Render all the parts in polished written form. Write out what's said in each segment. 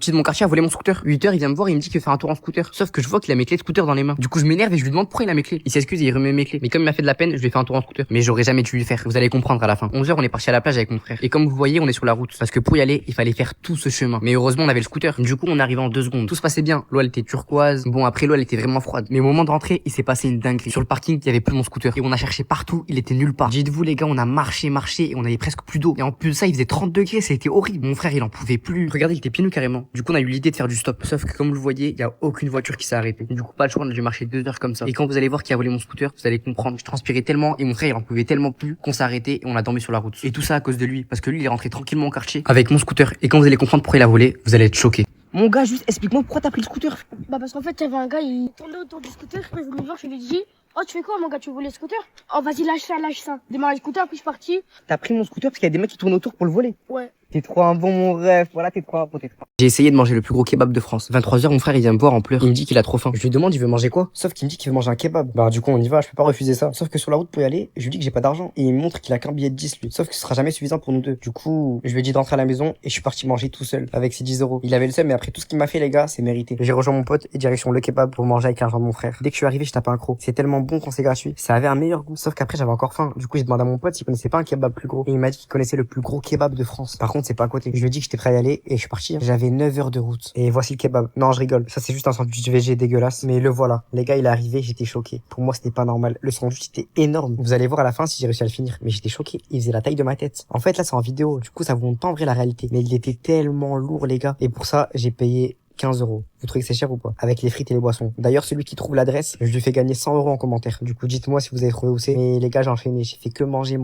sorti de mon quartier à voler mon scooter. 8h, il vient me voir et il me dit qu'il veut faire un tour en scooter. Sauf que je vois qu'il a mes clés de scooter dans les mains. Du coup, je m'énerve et je lui demande pourquoi il a mes clés. Il s'excuse et il remet mes clés. Mais comme il m'a fait de la peine, je lui ai fait un tour en scooter. Mais j'aurais jamais dû lui faire. Vous allez comprendre à la fin. 11h, on est parti à la plage avec mon frère. Et comme vous voyez, on est sur la route. Parce que pour y aller, il fallait faire tout ce chemin. Mais heureusement, on avait le scooter. Du coup, on arrivait en 2 secondes. Tout se passait bien. L'eau, elle était turquoise. Bon, après, l'eau, elle était vraiment froide. Mais au moment de rentrer, il s'est passé une dinguerie. Sur le parking, il y avait plus mon scooter. Et on a cherché partout. Il était nulle part. Dites-vous, les gars, on a marché et on avait presque plus d'eau. Et en plus de ça, il faisait 30 degrés. C'était horrible. Mon frère, il en pouvait plus. Regardez, il était pieds nus carrément. Du coup, on a eu l'idée de faire du stop. Sauf que comme vous le voyez, il y a aucune voiture qui s'est arrêtée. Du coup, pas le choix, on a dû marcher 2 heures comme ça. Et quand vous allez voir qui a volé mon scooter, vous allez comprendre. Je transpirais tellement et mon frère, il en pouvait tellement plus qu'on s'est arrêté et on a dormi sur la route. Et tout ça à cause de lui. Parce que lui, il est rentré tranquillement au quartier avec mon scooter. Et quand vous allez comprendre pourquoi il a volé, vous allez être choqués. Mon gars, juste explique-moi pourquoi t'as pris le scooter. Bah parce qu'en fait, il y avait un gars, il tournait autour du scooter. Je voulais voir, je lui ai dit, oh tu fais quoi mon gars, tu veux voler le scooter? Oh vas-y, lâche ça. Démarre le scooter, puis je suis parti. T'as pris mon scooter parce qu'il y a des mecs qui tournent autour pour le voler. Ouais. T'es trop un bon mon rêve, voilà t'es trop un bon, J'ai essayé de manger le plus gros kebab de France. 23h, mon frère il vient me voir en pleurs. Il me dit qu'il a trop faim. Je lui demande il veut manger quoi. Sauf qu'il me dit qu'il veut manger un kebab. Bah du coup on y va, je peux pas refuser ça. Sauf que sur la route pour y aller, je lui dis que j'ai pas d'argent. Et il me montre qu'il a qu'un billet de 10 lui. Sauf que ce sera jamais suffisant pour nous deux. Du coup, je lui ai dit d'entrer à la maison et je suis parti manger tout seul avec ses 10 euros. Il avait le seum mais après tout ce qu'il m'a fait les gars, c'est mérité. J'ai rejoint mon pote et direction le kebab pour manger avec l'argent de mon frère. Dès que je suis arrivé, je tapais un croc. C'est tellement bon quand c'est gratuit. Ça avait un meilleur goût. Sauf qu'après j'avais encore faim. Du coup j'ai demandé à mon pote s'il connaissait pas un kebab plus gros. Et il m'a dit qu'il connaissait le plus gros kebab de France. Par contre c'est pas à côté. Je lui ai dit que j'étais prêt à y aller et je suis parti. J'avais 9 heures de route. Et voici le kebab. Non, je rigole. Ça, c'est juste un sandwich VG dégueulasse. Mais le voilà. Les gars, il est arrivé, j'étais choqué. Pour moi, c'était pas normal. Le sandwich était énorme. Vous allez voir à la fin si j'ai réussi à le finir. Mais j'étais choqué. Il faisait la taille de ma tête. En fait, là, c'est en vidéo. Du coup, ça vous montre pas en vrai la réalité. Mais il était tellement lourd, les gars. Et pour ça, j'ai payé 15 euros. Vous trouvez que c'est cher ou pas? Avec les frites et les boissons. D'ailleurs, celui qui trouve l'adresse, je lui fais gagner 100 euros en commentaire. Du coup, dites-moi si vous avez trouvé où c'est. Mais les gars, j'ai enchaîné. J'ai fait que manger.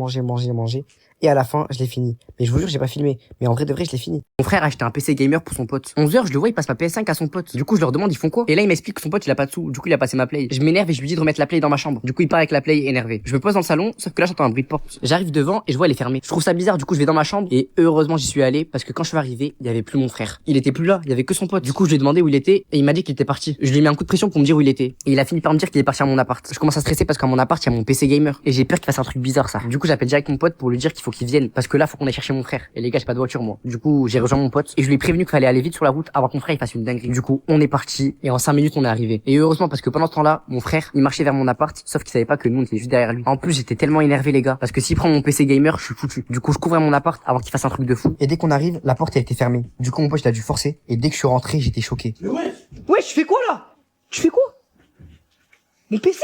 Et à la fin, je l'ai fini. Mais je vous jure, j'ai pas filmé. Mais en vrai de vrai, je l'ai fini. Mon frère a acheté un PC gamer pour son pote. 11h, je le vois, il passe ma PS5 à son pote. Du coup, je leur demande, ils font quoi? Et là, il m'explique que son pote, il a pas de sous. Du coup, il a passé ma play. Je m'énerve et je lui dis de remettre la play dans ma chambre. Du coup, il part avec la play énervé. Je me pose dans le salon, sauf que là, j'entends un bruit de porte. J'arrive devant et je vois elle est fermée. Je trouve ça bizarre. Du coup, je vais dans ma chambre et heureusement, j'y suis allé parce que quand je suis arrivé, il y avait plus mon frère. Il était plus là. Il y avait que son pote. Du coup, je lui ai demandé où il était et il m'a dit qu'il était parti. Je lui ai mis un coup de pression pour me dire où il était. Et il a fini par me dire qu'il est parti à mon appart. Je commence à stresser parce qu'à mon appart, il y a mon PC gamer et j'ai peur qu'il fasse un truc bizarre ça. Du coup, j'appelle direct mon pote pour lui dire qu'il faut qu'il vienne parce que là, faut qu'on aille chercher mon frère. Et les gars, j'ai pas de voiture moi. Du coup, j'ai rejoint mon pote et je lui ai prévenu qu'il fallait aller vite sur la route avant que mon frère il fasse une dinguerie. Du coup, on est parti et en 5 minutes, on est arrivé. Et heureusement parce que pendant ce temps-là, mon frère, il marchait vers mon appart, sauf qu'il savait pas que nous on était juste derrière lui. En plus, j'étais tellement énervé les gars parce que s'il prend mon PC gamer, je suis foutu. Du coup, je couvrais mon appart avant qu'il fasse un truc de fou. Et dès qu'on arrive, la porte elle était fermée. Du coup, mon pote il a dû forcer et dès que je suis rentré, j'étais choqué. Mais ouais, tu fais quoi là? Tu fais quoi? Mon PC?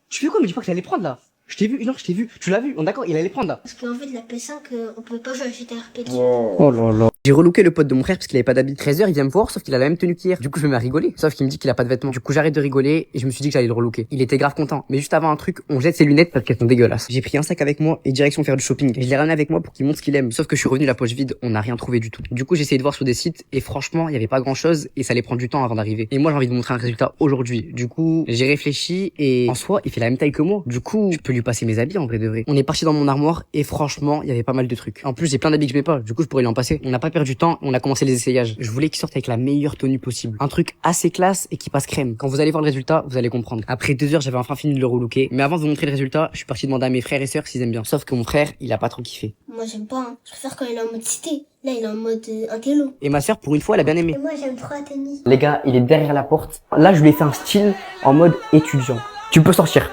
Tu fais quoi? Mais dis pas que t'allais prendre là. Je t'ai vu, non, je t'ai vu. Tu l'as vu, on d'accord, il allait prendre là. Parce qu'en fait, la PS5, on pouvait pas jouer à GTA RP dessus. Oh là là. J'ai relooké le pote de mon frère parce qu'il avait pas d'habit. 13h, il vient me voir, sauf qu'il a la même tenue qu'hier. Du coup, je me mets à rigoler. Sauf qu'il me dit qu'il a pas de vêtements. Du coup, j'arrête de rigoler et je me suis dit que j'allais le relooker. Il était grave content. Mais juste avant un truc, on jette ses lunettes parce qu'elles sont dégueulasses. J'ai pris un sac avec moi et direction faire du shopping. Je l'ai ramené avec moi pour qu'il montre ce qu'il aime. Sauf que je suis revenu la poche vide, on n'a rien trouvé du tout. Du coup, j'ai essayé de voir sur des sites et franchement, il y avait pas grand chose et ça allait prendre du temps avant d'arriver. Et moi, j'ai envie de montrer un résultat aujourd'hui. Du coup, j'ai réfléchi et en soi, il fait la même taille que moi. Du coup, je peux lui passer mes habits en vrai de vrai. On est parti dans mon armoire et franchement, il y avait pas mal de trucs. En plus, j'ai plein d'habits que je mets pas. Du coup, je pourrais lui en passer. On n'a pas perdu de temps, on a commencé les essayages. Je voulais qu'il sorte avec la meilleure tenue possible. Un truc assez classe et qui passe crème. Quand vous allez voir le résultat, vous allez comprendre. Après 2 heures, j'avais enfin fini de le relooker. Mais avant de vous montrer le résultat, je suis parti demander à mes frères et sœurs s'ils aiment bien. Sauf que mon frère, il a pas trop kiffé. Moi, j'aime pas, hein. Je préfère quand il est en mode cité. Là, il est en mode intello. Et ma sœur, pour une fois, elle a bien aimé. Et moi, j'aime trop la tenue. Les gars, il est derrière la porte. Là, je lui ai fait un style en mode étudiant. Tu peux sortir.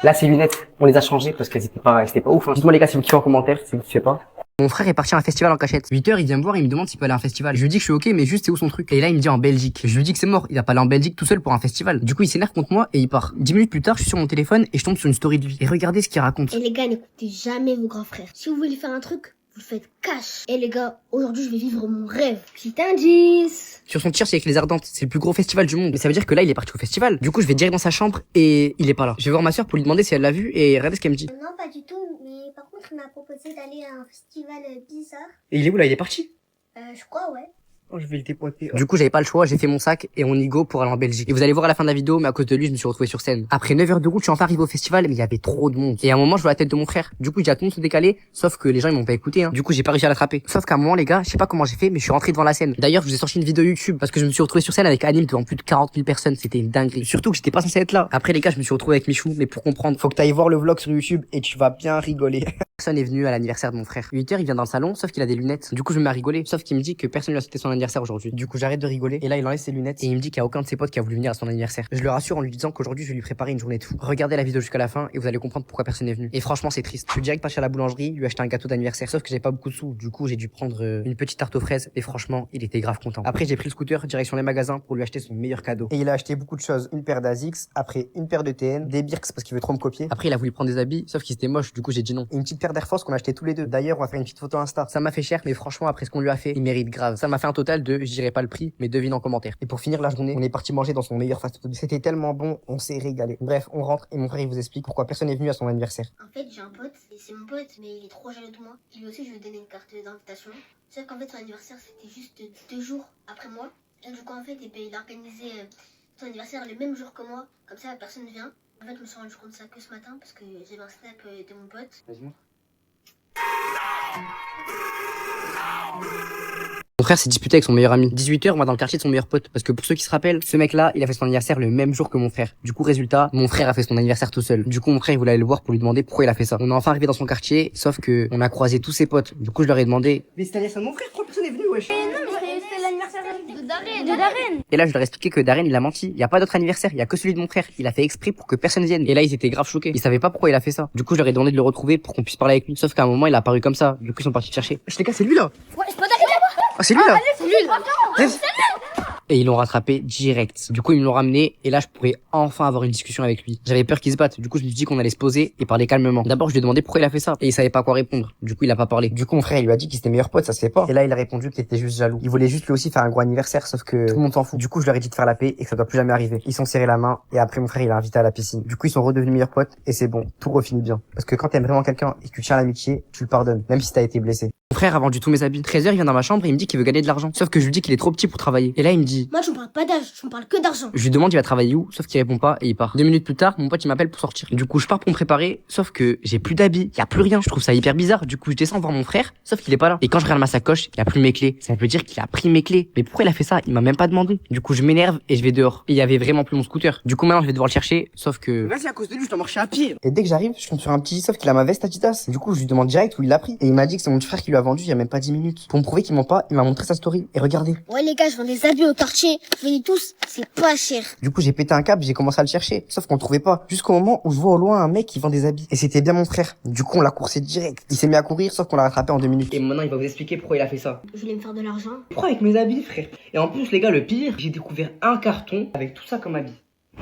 Là, ces lunettes, on les a changées parce qu'elles étaient pas ouf. Hein. Dites-moi les gars si vous kiffez en commentaire, si vous kiffez pas. Mon frère est parti à un festival en cachette. 8h, il vient me voir, il me demande s'il peut aller à un festival. Je lui dis que je suis ok, mais juste c'est où son truc. Et là, il me dit en Belgique. Je lui dis que c'est mort, il va pas aller en Belgique tout seul pour un festival. Du coup, il s'énerve contre moi et il part. 10 minutes plus tard, je suis sur mon téléphone et je tombe sur une story de lui. Et regardez ce qu'il raconte. Et les gars, n'écoutez jamais vos grands frères. Si vous voulez faire un truc, vous le faites cash. Et les gars, aujourd'hui, je vais vivre mon rêve. Petit indice. Sur son t-shirt, c'est avec les Ardentes. C'est le plus gros festival du monde. Mais ça veut dire que là, il est parti au festival. Du coup, je vais direct dans sa chambre et il est pas là. Je vais voir ma soeur pour lui demander si elle l'a vu et regardez ce qu'elle me dit. Non, pas du tout. Mais par contre, il m'a proposé d'aller à un festival bizarre. Et il est où là? Il est parti? Je crois, ouais. Oh, je vais le dépointer. Du coup, j'avais pas le choix, j'ai fait mon sac et on y go pour aller en Belgique. Et vous allez voir à la fin de la vidéo, mais à cause de lui, je me suis retrouvé sur scène. Après 9 heures de route, je suis enfin arrivé au festival, mais il y avait trop de monde. Et à un moment, je vois la tête de mon frère. Du coup, j'ai tout le monde se décaler, sauf que les gens, ils m'ont pas écouté, hein. Du coup, j'ai pas réussi à l'attraper. Sauf qu'à un moment, les gars, je sais pas comment j'ai fait, mais je suis rentré devant la scène. D'ailleurs, je vous ai sorti une vidéo YouTube parce que je me suis retrouvé sur scène avec Anime devant plus de 40 000 personnes. C'était une dinguerie. Surtout que j'étais pas censé être là. Après, les gars, je me suis retrouvé avec Michou, mais pour comprendre, faut que t'ailles voir le vlog sur YouTube et tu vas bien rigoler. Personne est venu à l'anniversaire de mon frère. 8h, il vient dans le salon, sauf qu'il a des lunettes. Du coup, je me mets à rigoler, sauf qu'il me dit que personne lui a souhaité son anniversaire aujourd'hui. Du coup, j'arrête de rigoler et là, il enlève ses lunettes et il me dit qu'il y a aucun de ses potes qui a voulu venir à son anniversaire. Je le rassure en lui disant qu'aujourd'hui, je vais lui préparer une journée de fou. Regardez la vidéo jusqu'à la fin et vous allez comprendre pourquoi personne n'est venu. Et franchement, c'est triste. Je suis direct passé à la boulangerie, lui acheter un gâteau d'anniversaire, sauf que j'ai pas beaucoup de sous. Du coup, j'ai dû prendre une petite tarte aux fraises et franchement, il était grave content. Après, j'ai pris le scooter direction les magasins pour lui acheter son meilleur cadeau. Et il a acheté beaucoup de choses, une paire d'Asics, après une paire de TN, des Birks parce qu'il veut trop me copier. Après, il a voulu prendre des habits, sauf qu'ils étaient moches, du coup, j'ai dit non. Et une petite paire d'Air Force qu'on a acheté tous les deux. D'ailleurs, on va faire une petite photo Insta. Ça m'a fait cher, mais franchement, après ce qu'on lui a fait, il mérite grave. Ça m'a fait un total de, je dirais pas le prix, mais devine en commentaire. Et pour finir la journée, on est parti manger dans son meilleur fast-food. C'était tellement bon, on s'est régalé. Bref, on rentre et mon frère il vous explique pourquoi personne n'est venu à son anniversaire. En fait, j'ai un pote, et c'est mon pote, mais il est trop jaloux de moi. Lui aussi, je lui ai donné une carte d'invitation. Sauf qu'en fait, son anniversaire, c'était juste 2 jours après moi. Et du coup, en fait, il a organisé son anniversaire le même jour que moi. Comme ça, personne ne vient. En fait, je me suis rendu compte de ça que ce matin parce que j'avais un snap de mon pote. Vas-y, mon frère s'est disputé avec son meilleur ami. 18h, on va dans le quartier de son meilleur pote. Parce que pour ceux qui se rappellent, ce mec-là, il a fait son anniversaire le même jour que mon frère. Du coup, résultat, mon frère a fait son anniversaire tout seul. Du coup, mon frère, il voulait aller le voir pour lui demander pourquoi il a fait ça. On est enfin arrivé dans son quartier, sauf que on a croisé tous ses potes. Du coup, je leur ai demandé, mais c'est l'anniversaire de mon frère, pourquoi personne est venu, wesh? C'est l'anniversaire de Darren. Et là, je leur ai expliqué que Darren, il a menti. Il y a pas d'autre anniversaire, il y a que celui de mon frère. Il a fait exprès pour que personne vienne. Et là, ils étaient grave choqués. Ils savaient pas pourquoi il a fait ça. Du coup, je leur ai demandé de le retrouver pour qu'on puisse parler avec lui. Sauf qu'à un moment, il a apparu comme ça. Du coup, ils sont partis le chercher. Les gars, c'est lui là. Ouais, c'est pas Darren là-bas. Ah, c'est lui là. C'est lui là. Et ils l'ont rattrapé direct. Du coup, ils me l'ont ramené et là, je pourrais enfin avoir une discussion avec lui. J'avais peur qu'il se batte. Du coup, je me suis dit qu'on allait se poser et parler calmement. D'abord, je lui ai demandé pourquoi il a fait ça et il savait pas quoi répondre. Du coup, il a pas parlé. Du coup, mon frère, il lui a dit qu'il était meilleur pote, ça se fait pas. Et là, il a répondu qu'il était juste jaloux. Il voulait juste lui aussi faire un gros anniversaire, sauf que tout le monde s'en fout. Du coup, je leur ai dit de faire la paix et que ça doit plus jamais arriver. Ils sont serrés la main et après, mon frère, il l'a invité à la piscine. Du coup, ils sont redevenus meilleurs potes et c'est bon. Tout refinit bien. Parce que quand t'aimes vraiment quelqu'un et que tu tiens à l'amitié, tu le pardonnes, même si t'as été blessé. Mon frère a vendu tous mes habits. 13h, il vient dans ma chambre et il me dit qu'il veut gagner de l'argent. Sauf que je lui dis qu'il est trop petit pour travailler. Et là, il me dit, Moi, je me parle pas d'âge, je me parle que d'argent. je lui demande il va travailler où, sauf qu'il répond pas et il part. 2 minutes plus tard, mon pote il m'appelle pour sortir. Du coup, je pars pour me préparer, sauf que j'ai plus d'habits, y a plus rien. Je trouve ça hyper bizarre. Du coup, je descends voir mon frère, sauf qu'il est pas là. Et quand je regarde ma sacoche, il y a plus mes clés. Ça veut dire qu'il a pris mes clés. Mais pourquoi il a fait ça? Il m'a même pas demandé. Du coup, je m'énerve et je vais dehors. Et il y avait vraiment plus mon scooter. Du coup, maintenant, je vais devoir le chercher, sauf que vas-y, à cause de lui, je dois marcher à pied. Et dès que j'arrive, je tombe sur un petit, sauf qu'il a ma veste Adidas. Du coup, je lui demande direct où il l'a pris. Et il m'a dit que c'est mon petit frère qui lui a vendu il y a même pas 10 minutes. Pour me prouver qu'il ment pas, il m'a montré sa story. Et regardez. Ouais, les gars, je vends des habits au quartier. Venez tous, c'est pas cher. Du coup, j'ai pété un câble, j'ai commencé à le chercher. Sauf qu'on le trouvait pas. Jusqu'au moment où je vois au loin un mec qui vend des habits. Et c'était bien mon frère. Du coup, on l'a coursé direct. Il s'est mis à courir, sauf qu'on l'a rattrapé en 2 minutes. Et maintenant, il va vous expliquer pourquoi il a fait ça. Je voulais me faire de l'argent. Pourquoi avec mes habits, frère? Et en plus, les gars, le pire, j'ai découvert un carton avec tout ça comme habit.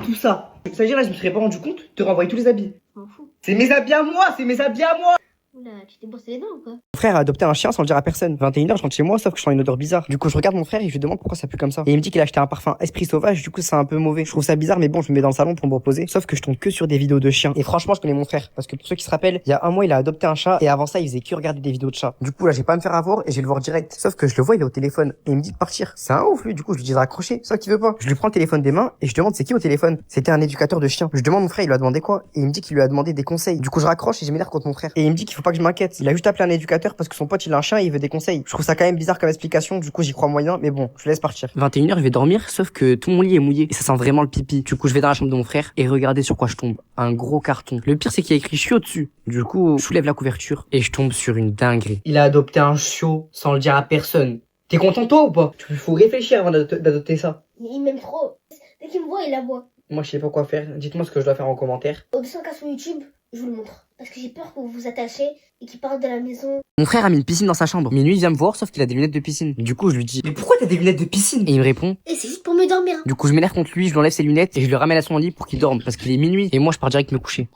Tout ça. Ça veut dire là, je me serais pas rendu compte de renvoyer tous les habits. Je m'en fous. C'est mes habits à moi, c'est mes habits à moi. Oula, tu t'es bossé les dents ou quoi? Mon frère a adopté un chien sans le dire à personne. 21h, je rentre chez moi, sauf que je sens une odeur bizarre. Du coup, je regarde mon frère et je lui demande pourquoi ça pue comme ça. Et il me dit qu'il a acheté un parfum Esprit Sauvage, du coup, c'est un peu mauvais. Je trouve ça bizarre, mais bon, je me mets dans le salon pour me reposer. Sauf que je tombe que sur des vidéos de chiens. Et franchement, je connais mon frère. Parce que pour ceux qui se rappellent, il y a un mois, il a adopté un chat et avant ça, il faisait que regarder des vidéos de chats. Du coup, là, j'ai pas à me faire avoir et je vais le voir direct. Sauf que je le vois, il est au téléphone et il me dit de partir. C'est un ouf, lui. Du coup, je lui dis de raccrocher. Sauf qu'il veut pas. Je lui prends le téléphone des mains et je demande c'est qui au téléphone. C'était un éducateur de chiens. Je demande mon frère, il lui a demandé quoi et il me dit qu'il lui a demandé des conseils. Du coup, je raccroche et je m'énerve contre mon frère. Et il me dit qu'il faut pas que je m'inquiète. Il a juste appelé un éducateur parce que son pote il a un chien et il veut des conseils. Je trouve ça quand même bizarre comme explication, du coup j'y crois moyen, mais bon, je laisse partir. 21h, je vais dormir, sauf que tout mon lit est mouillé et ça sent vraiment le pipi. Du coup, je vais dans la chambre de mon frère et regardez sur quoi je tombe. Un gros carton. Le pire, c'est qu'il y a écrit chiot dessus. Du coup, je soulève la couverture et je tombe sur une dinguerie. Il a adopté un chiot sans le dire à personne. T'es content toi ou pas? Il faut réfléchir avant d'adopter ça. Il m'aime trop. Dès qu'il me voit, il aboie. Moi, je sais pas quoi faire. Dites-moi ce que je dois faire en commentaire. Au descend qu'à sur YouTube, je vous le montre. Parce que j'ai peur que vous vous attachiez et qu'il parte de la maison. Mon frère a mis une piscine dans sa chambre. Minuit, il vient me voir, sauf qu'il a des lunettes de piscine. Du coup, je lui dis, mais pourquoi t'as des lunettes de piscine? Et il me répond, Et c'est juste pour me dormir. du coup, je m'énerve contre lui, je lui enlève ses lunettes et je le ramène à son lit pour qu'il dorme parce qu'il est minuit et moi, je pars direct me coucher.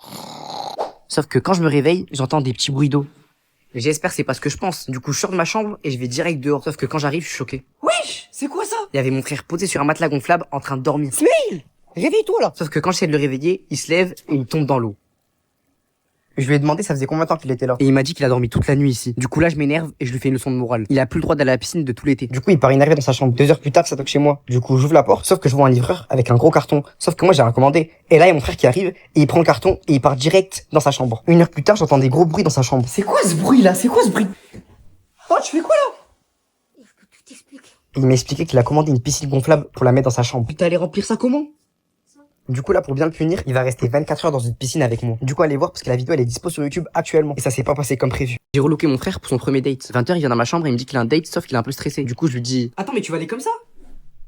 Sauf que quand je me réveille, j'entends des petits bruits d'eau. J'espère que c'est pas ce que je pense. Du coup, je sors de ma chambre et je vais direct dehors. Sauf que quand j'arrive, je suis choqué. Wesh, c'est quoi ça? Il y avait mon frère posé sur un matelas gonflable en train de dormir. Smail, réveille-toi là. Sauf que quand j'essaie de le réveiller, il se lève et il tombe dans l'eau. Je lui ai demandé ça faisait combien de temps qu'il était là. Et il m'a dit qu'il a dormi toute la nuit ici. Du coup là je m'énerve et je lui fais une leçon de morale. Il a plus le droit d'aller à la piscine de tout l'été. Du coup il part énervé dans sa chambre. 2 heures plus tard ça toque chez moi. Du coup j'ouvre la porte. Sauf que je vois un livreur avec un gros carton. Sauf que moi j'ai rien commandé. Et là il y a mon frère qui arrive et il prend le carton et il part direct dans sa chambre. 1 heure plus tard j'entends des gros bruits dans sa chambre. C'est quoi ce bruit là? C'est quoi ce bruit? Oh tu fais quoi là? Il faut tout expliquer. Il m'a expliqué qu'il a commandé une piscine gonflable pour la mettre dans sa chambre. Putain allé remplir ça comment? Du coup là pour bien le punir, il va rester 24 heures dans une piscine avec moi. Du coup allez voir parce que la vidéo elle est dispo sur YouTube actuellement. Et ça s'est pas passé comme prévu. J'ai relooké mon frère pour son premier date. 20h il vient dans ma chambre et il me dit qu'il a un date sauf qu'il est un peu stressé. Du coup je lui dis attends mais tu vas aller comme ça?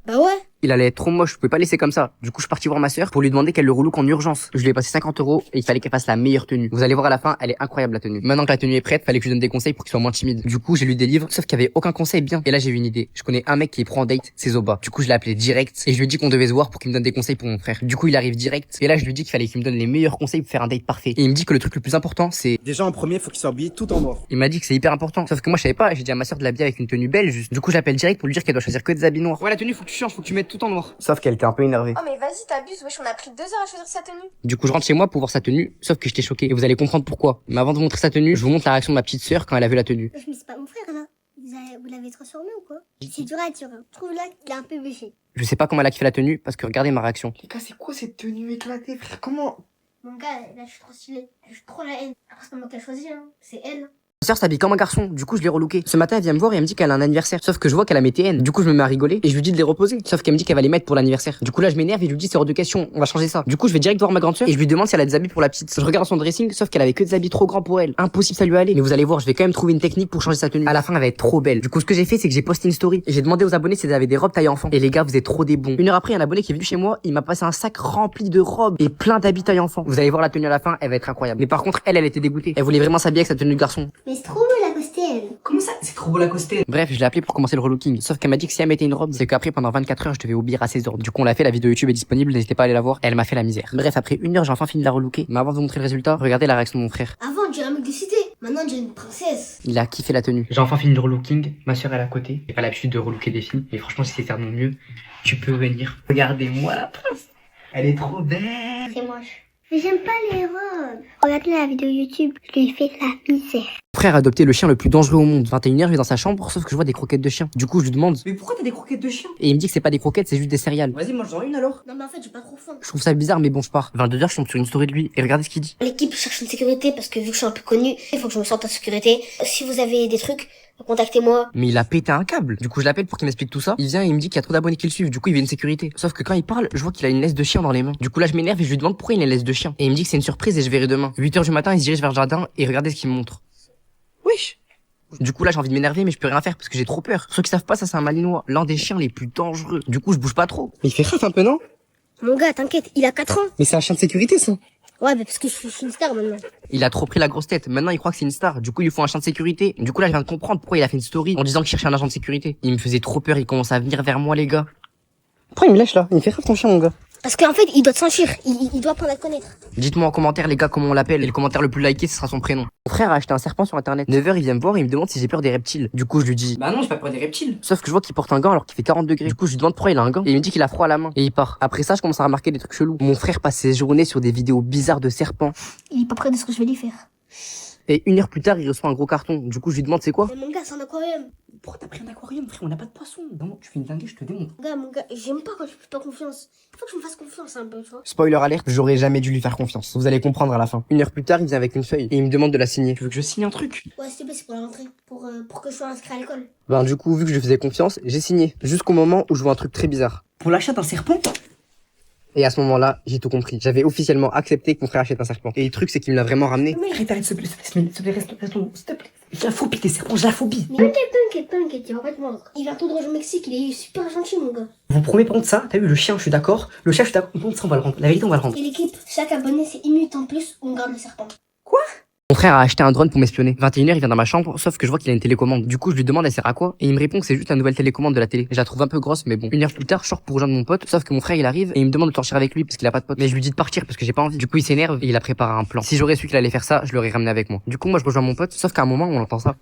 Bah ouais. Il allait être trop moche, je pouvais pas laisser comme ça. Du coup, je suis parti voir ma sœur pour lui demander qu'elle le relook en urgence. Je lui ai passé 50 € et il fallait qu'elle fasse la meilleure tenue. Vous allez voir à la fin, elle est incroyable la tenue. Maintenant que la tenue est prête, fallait que je lui donne des conseils pour qu'il soit moins timide. Du coup, j'ai lu des livres, sauf qu'il y avait aucun conseil bien. Et là, j'ai eu une idée. Je connais un mec qui est pro en date, c'est Zoba. Du coup, je l'ai appelé direct et je lui ai dit qu'on devait se voir pour qu'il me donne des conseils pour mon frère. Du coup, il arrive direct et là, je lui dis qu'il fallait qu'il me donne les meilleurs conseils pour faire un date parfait. Et il me dit que le truc le plus important, c'est Déjà en premier, faut qu'il soit habillé tout en noir. il m'a dit que c'est hyper important. Sauf que moi, je savais pas. J'ai dit à ma sœur de l'habiller avec une tenue belle, juste. Du coup, j'appelle direct pour lui dire qu'elle doit choisir que des habits noirs. Ouais, la tenue, faut que tu changes, faut que tu mettes tout en noir. Sauf qu'elle était un peu énervée. Oh, mais vas-y, t'abuses, wesh, on a pris 2 heures à choisir sa tenue. Du coup, je rentre chez moi pour voir sa tenue, sauf que j'étais choqué. Et vous allez comprendre pourquoi. Mais avant de vous montrer sa tenue, je vous montre la réaction de ma petite sœur quand elle a vu la tenue. Mais c'est pas mon frère là. Vous l'avez transformé ou quoi? C'est dur à dire. Je trouve là qu'il a un peu bêché. Je sais pas comment elle a kiffé la tenue, parce que regardez ma réaction. Les gars, c'est quoi cette tenue éclatée, frère? Comment? Mon gars, là je suis trop stylé. Je suis trop la haine. Après c'est pas moi qui a choisi, hein. C'est elle. Ma sœur s'habille comme un garçon, du coup je l'ai relooké. Ce matin elle vient me voir et elle me dit qu'elle a un anniversaire. Sauf que je vois qu'elle a mes TN. Du coup je me mets à rigoler et je lui dis de les reposer. Sauf qu'elle me dit qu'elle va les mettre pour l'anniversaire. Du coup là je m'énerve et je lui dis c'est hors de question, on va changer ça. Du coup je vais direct voir ma grande sœur et je lui demande si elle a des habits pour la petite. Je regarde son dressing, sauf qu'elle avait que des habits trop grands pour elle. Impossible ça lui aller. Mais vous allez voir, je vais quand même trouver une technique pour changer sa tenue. À la fin elle va être trop belle. Du coup ce que j'ai fait c'est que j'ai posté une story et j'ai demandé aux abonnés si elles avaient des robes taille enfant. Et les gars vous êtes trop des bons. Une heure après un abonné qui est venu chez moi, il m'a passé un sac rempli de robes et plein d'habits taille enfant. Vous allez voir la tenue à la fin, elle va être incroyable. Mais par contre elle était dégoûtée. Elle voulait vraiment s'habiller avec sa tenue de garçon. Mais c'est trop beau la costelle. Comment ça? C'est trop beau la costée. Bref, je l'ai appelé pour commencer le relooking. Sauf qu'elle m'a dit que si elle mettait une robe, c'est qu'après pendant 24 heures, je devais obéir à ses ordres. Du coup, on l'a fait, la vidéo YouTube est disponible, n'hésitez pas à aller la voir. Elle m'a fait la misère. Bref, après 1 heure, j'ai enfin fini de la relooker. Mais avant de vous montrer le résultat, regardez la réaction de mon frère. Avant on dirait un mec de cité. Maintenant on dirait une princesse. Il a kiffé la tenue. J'ai enfin fini le relooking. Ma soeur est à côté. J'ai pas l'habitude de relooker des filles, mais franchement, si c'est faire de mon mieux, tu peux venir. Regardez-moi la princesse. Elle est trop belle. C'est moche. Mais j'aime pas les robes. Regardez la vidéo YouTube, je lui ai fait la misère. Mon frère a adopté le chien le plus dangereux au monde. 21 h, je vais dans sa chambre, sauf que je vois des croquettes de chien. Du coup, je lui demande. Mais pourquoi t'as des croquettes de chien? Et il me dit que c'est pas des croquettes, c'est juste des céréales. Vas-y, mange-en une alors. Non mais en fait j'ai pas trop faim. Je trouve ça bizarre, mais bon, je pars. 22 h, je tombe sur une story de lui. Et regardez ce qu'il dit. L'équipe cherche une sécurité parce que vu que je suis un peu connu, il faut que je me sente en sécurité. Si vous avez des trucs, contactez-moi. Mais il a pété un câble. Du coup, je l'appelle pour qu'il m'explique tout ça. Il vient et il me dit qu'il y a trop d'abonnés qui le suivent. Du coup, il veut une sécurité. Sauf que quand il parle, je vois qu'il a une laisse de chien dans les mains. Du coup, là, je m'énerve et je lui demande pourquoi il a une laisse de chien. Et il me dit que c'est une surprise et je verrai demain. 8 h du matin, il se dirige vers le jardin et regardez ce qu'il me montre. Wesh. Du coup, là, j'ai envie de m'énerver, mais je peux rien faire parce que j'ai trop peur. Ceux qui savent pas, ça, c'est un malinois. L'un des chiens les plus dangereux. Du coup, je bouge pas trop. Mais il fait raf un peu, non? Mon gars, t'inquiète, il a 4 ans. Mais c'est un chien de sécurité, ça. Ouais, mais parce que je suis une star maintenant. Il a trop pris la grosse tête. Maintenant, il croit que c'est une star. Du coup, il lui faut un chien de sécurité. Du coup, là, je viens de comprendre pourquoi il a fait une story en disant qu'il cherchait un agent de sécurité. Il me faisait trop peur. Il commence à venir vers moi, les gars. Pourquoi il me lâche là? Il me fait rêve ton chien, mon gars. Parce qu'en fait, il doit te sentir. Il doit apprendre à te connaître. Dites-moi en commentaire, les gars, comment on l'appelle. Et le commentaire le plus liké, ce sera son prénom. Mon frère a acheté un serpent sur internet. 9 h, il vient me voir et il me demande si j'ai peur des reptiles. Du coup, je lui dis Bah non, j'ai pas peur des reptiles. sauf que je vois qu'il porte un gant alors qu'il fait 40 degrés. Du coup, je lui demande pourquoi il a un gant. Et il me dit qu'il a froid à la main. Et il part. Après ça, je commence à remarquer des trucs chelous. Mon frère passe ses journées sur des vidéos bizarres de serpents. Il est pas prêt de ce que je vais lui faire. Et 1 heure plus tard, il reçoit un gros carton. Du coup, je lui demande c'est quoi. Mais mon gars, c'est un aquarium. Pourquoi t'as pris un aquarium, frère? On n'a pas de poisson. Non, tu fais une dinguerie, je te démontre. Mon gars, j'aime pas quand tu fais pas confiance. Il faut que je me fasse confiance un peu, tu vois. Spoiler alerte, j'aurais jamais dû lui faire confiance. Vous allez comprendre à la fin. 1 heure plus tard, il vient avec une feuille et il me demande de la signer. Tu veux que je signe un truc? Ouais, s'il te plaît, c'est pour la rentrée. Pour que je sois inscrit à l'école. Ben du coup, vu que je lui faisais confiance, j'ai signé. Jusqu'au moment où je vois un truc très bizarre. Pour l'achat d'un serpent? Et à ce moment-là, j'ai tout compris. J'avais officiellement accepté que mon frère achète un serpent. Et le truc, c'est qu'il me l'a vraiment ramené. Mais arrête, s'il te plaît, s'il te plaît, reste, s'il te plaît. J'ai la phobie des serpents, j'ai la phobie. Mais t'inquiète, il va pas te mordre. Il vient tout droit au Mexique, il est super gentil, mon gars. Vous promettez par contre ça? T'as vu le chien, je suis d'accord. Le chien, je suis d'accord. Par contre, ça, on va le rendre. La vérité, on va le rendre. Et l'équipe, chaque abonné, c'est 1 minute en plus où on garde le serpent. Mon frère a acheté un drone pour m'espionner. 21 h, il vient dans ma chambre, sauf que je vois qu'il a une télécommande. Du coup, je lui demande elle sert à quoi, et il me répond que c'est juste la nouvelle télécommande de la télé. Je la trouve un peu grosse, mais bon. 1 heure plus tard, je sors pour rejoindre mon pote, sauf que mon frère il arrive et il me demande de sortir avec lui parce qu'il a pas de pote. Mais je lui dis de partir parce que j'ai pas envie. Du coup, il s'énerve et il a préparé un plan. Si j'aurais su qu'il allait faire ça, je l'aurais ramené avec moi. Du coup, moi je rejoins mon pote, sauf qu'à un moment, on entend ça.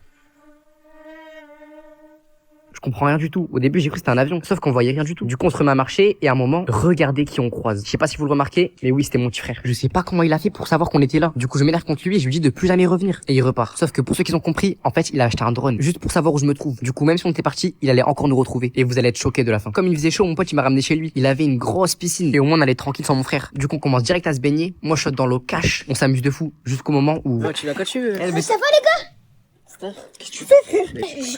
Je comprends rien du tout. Au début, j'ai cru que c'était un avion, sauf qu'on voyait rien du tout. Du coup, on se remet à marcher et à un moment, regardez qui on croise. Je sais pas si vous le remarquez, mais oui, c'était mon petit frère. Je sais pas comment il a fait pour savoir qu'on était là. Du coup, je m'énerve contre lui et je lui dis de plus jamais revenir. Et il repart. Sauf que pour ceux qui ont compris, en fait, il a acheté un drone juste pour savoir où je me trouve. Du coup, même si on était parti, il allait encore nous retrouver. Et vous allez être choqués de la fin. Comme il faisait chaud, mon pote, il m'a ramené chez lui. Il avait une grosse piscine et au moins on allait tranquille sans mon frère. Du coup, on commence direct à se baigner. Moi, je saute dans l'eau cash. On s'amuse de fou jusqu'au moment où Tu vas quand tu veux. Ça va les gars? Qu'est-ce que tu fais, frère?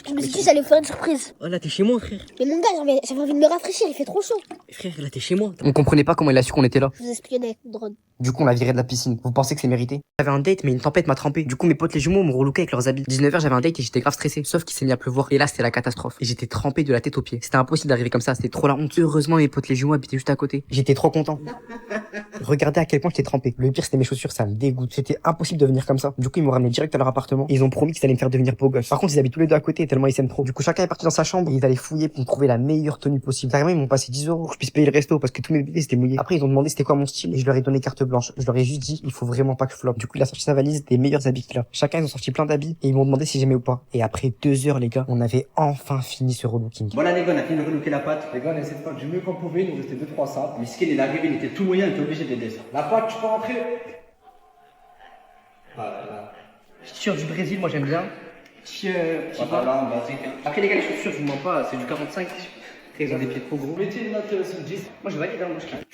Je me suis dit, j'allais faire une surprise. Oh là, t'es chez moi, frère. Mais mon gars, j'avais envie de me rafraîchir, il fait trop chaud. Frère, là, t'es chez moi. On comprenait pas comment il a su qu'on était là. Je vous explique avec le drone. Du coup, on l'a viré de la piscine. Vous pensez que c'est mérité? J'avais un date, mais une tempête m'a trempé. Du coup, mes potes les jumeaux m'ont relooké avec leurs habits. 19h, j'avais un date et j'étais grave stressé. Sauf qu'il s'est mis à pleuvoir. Et là, c'était la catastrophe. Et j'étais trempé de la tête aux pieds. C'était impossible d'arriver comme ça. C'était trop la honte. Heureusement, mes potes les jumeaux habitaient juste à côté. J'étais trop content. Regardez à quel point j'étais trempé. Le pire, c'était mes chaussures, ça me dégoûte. C'était impossible de venir comme ça. Du coup, ils m'ont ramené direct à leur appartement. Et ils ont promis qu'ils allaient me faire devenir beau gosse. Par contre, ils habitent tous les deux à côté tellement ils s'aiment trop. Du coup, chacun est parti dans sa chambre et ils allaient fouiller pour me trouver la meilleure tenue possible. Carrément, ils m'ont passé 10 euros pour que je puisse payer le resto parce que tous mes billets étaient mouillés. Après, ils ont demandé c'était quoi mon style et je leur ai donné carte blanche. Je leur ai juste dit, il faut vraiment pas que je floppe. Du coup, il a sorti sa valise des meilleurs habits qu'il a. Chacun, ils ont sorti plein d'habits et ils m'ont demandé si j'aimais ou pas. Et après 2 heures, les gars, on avait enfin fini ce relooking. Voilà les gars, on a fini de relooker la pâte. Les gars, on essaie de faire du mieux qu'on pouvait, il nous restait 2-3 sables. Mais ce qu'il est arrivé, il était tout moyen, il était obligé de les descendre. La pâte, tu peux rentrer. T-shirt du Brésil, moi j'aime bien. Voilà, basique. Après, les gars, les chaussures, je vous mens pas, c'est du 45. Ils ont des pieds trop gros. Mettez une note sur 10. Moi, je valide, hein, moi je kiffe.